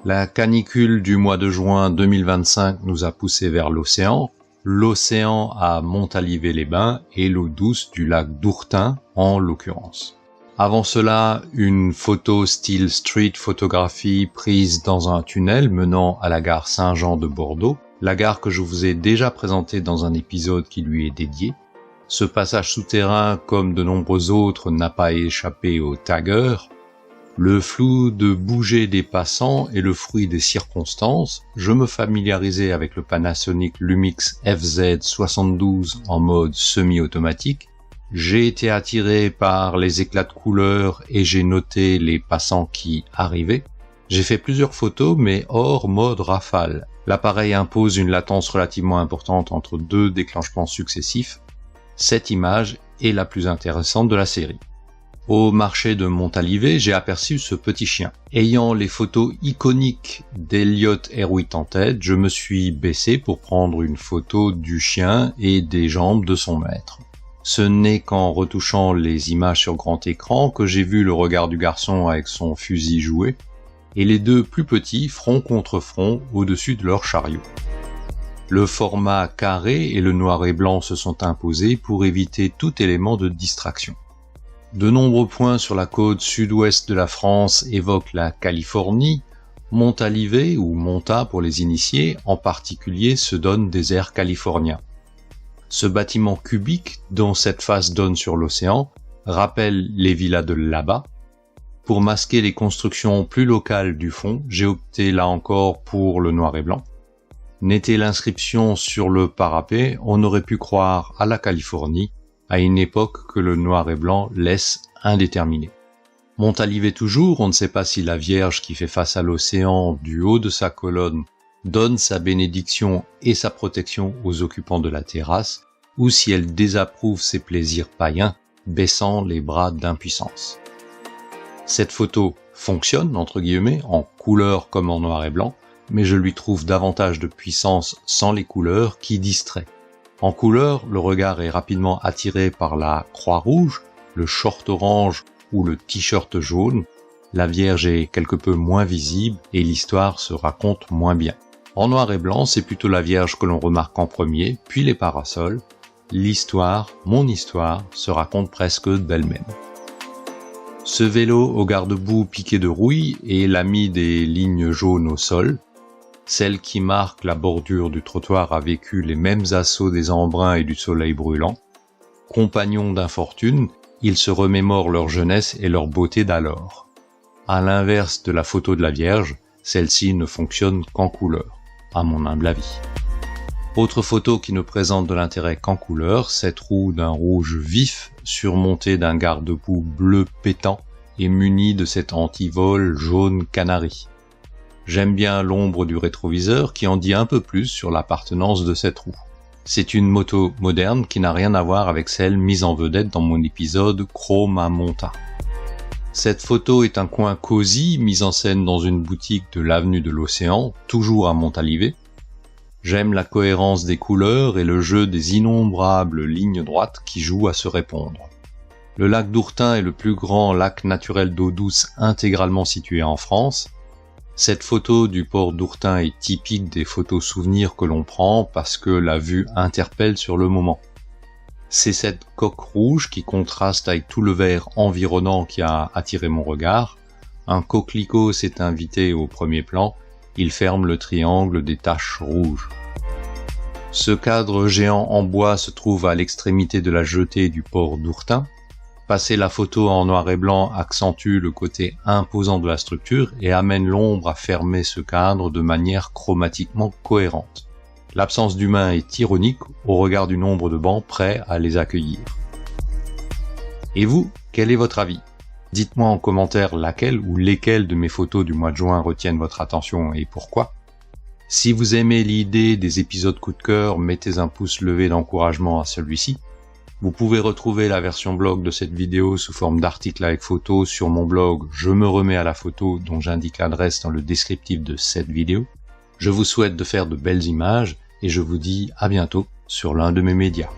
La canicule du mois de juin 2025 nous a poussé vers l'océan à Montalivet-les-Bains et l'eau douce du lac d'Ourtin en l'occurrence. Avant cela, une photo style street photographie prise dans un tunnel menant à la gare Saint-Jean de Bordeaux, la gare que je vous ai déjà présentée dans un épisode qui lui est dédié. Ce passage souterrain, comme de nombreux autres, n'a pas échappé aux taggeurs. Le flou de bouger des passants est le fruit des circonstances. Je me familiarisais avec le Panasonic Lumix FZ72 en mode semi-automatique. J'ai été attiré par les éclats de couleurs et j'ai noté les passants qui arrivaient. J'ai fait plusieurs photos mais hors mode rafale. L'appareil impose une latence relativement importante entre deux déclenchements successifs. Cette image est la plus intéressante de la série. Au marché de Montalivet, j'ai aperçu ce petit chien. Ayant les photos iconiques d'Elliott Erwitt en tête, je me suis baissé pour prendre une photo du chien et des jambes de son maître. Ce n'est qu'en retouchant les images sur grand écran que j'ai vu le regard du garçon avec son fusil jouer, et les deux plus petits front contre front au-dessus de leur chariot. Le format carré et le noir et blanc se sont imposés pour éviter tout élément de distraction. De nombreux points sur la côte sud-ouest de la France évoquent la Californie. Montalivet, ou Monta pour les initiés, en particulier se donne des airs californiens. Ce bâtiment cubique, dont cette face donne sur l'océan, rappelle les villas de là-bas. Pour masquer les constructions plus locales du fond, j'ai opté là encore pour le noir et blanc. N'était l'inscription sur le parapet, on aurait pu croire à la Californie, à une époque que le noir et blanc laisse indéterminé. Montalivet toujours, on ne sait pas si la Vierge qui fait face à l'océan du haut de sa colonne donne sa bénédiction et sa protection aux occupants de la terrasse, ou si elle désapprouve ses plaisirs païens, baissant les bras d'impuissance. Cette photo fonctionne, entre guillemets, en couleur comme en noir et blanc, mais je lui trouve davantage de puissance sans les couleurs qui distrait. En couleur, le regard est rapidement attiré par la croix rouge, le short orange ou le t-shirt jaune. La Vierge est quelque peu moins visible et l'histoire se raconte moins bien. En noir et blanc, c'est plutôt la Vierge que l'on remarque en premier, puis les parasols. L'histoire, mon histoire, se raconte presque d'elle-même. Ce vélo au garde-boue piqué de rouille est l'ami des lignes jaunes au sol. Celle qui marque la bordure du trottoir a vécu les mêmes assauts des embruns et du soleil brûlant. Compagnons d'infortune, ils se remémorent leur jeunesse et leur beauté d'alors. À l'inverse de la photo de la Vierge, celle-ci ne fonctionne qu'en couleur, à mon humble avis. Autre photo qui ne présente de l'intérêt qu'en couleur, cette roue d'un rouge vif surmontée d'un garde-boue bleu pétant et muni de cet antivol jaune canari. J'aime bien l'ombre du rétroviseur qui en dit un peu plus sur l'appartenance de cette roue. C'est une moto moderne qui n'a rien à voir avec celle mise en vedette dans mon épisode Chrome à Monta. Cette photo est un coin cosy mis en scène dans une boutique de l'avenue de l'Océan, toujours à Montalivet. J'aime la cohérence des couleurs et le jeu des innombrables lignes droites qui jouent à se répondre. Le lac d'Ourtin est le plus grand lac naturel d'eau douce intégralement situé en France. Cette photo du port d'Ourtin est typique des photos souvenirs que l'on prend parce que la vue interpelle sur le moment. C'est cette coque rouge qui contraste avec tout le vert environnant qui a attiré mon regard. Un coquelicot s'est invité au premier plan, il ferme le triangle des taches rouges. Ce cadre géant en bois se trouve à l'extrémité de la jetée du port d'Ourtin. Passer la photo en noir et blanc accentue le côté imposant de la structure et amène l'ombre à fermer ce cadre de manière chromatiquement cohérente. L'absence d'humain est ironique au regard du nombre de bancs prêts à les accueillir. Et vous, quel est votre avis ? Dites-moi en commentaire laquelle ou lesquelles de mes photos du mois de juin retiennent votre attention et pourquoi. Si vous aimez l'idée des épisodes coup de cœur, mettez un pouce levé d'encouragement à celui-ci. Vous pouvez retrouver la version blog de cette vidéo sous forme d'article avec photo sur mon blog Je me remets à la photo dont j'indique l'adresse dans le descriptif de cette vidéo. Je vous souhaite de faire de belles images et je vous dis à bientôt sur l'un de mes médias.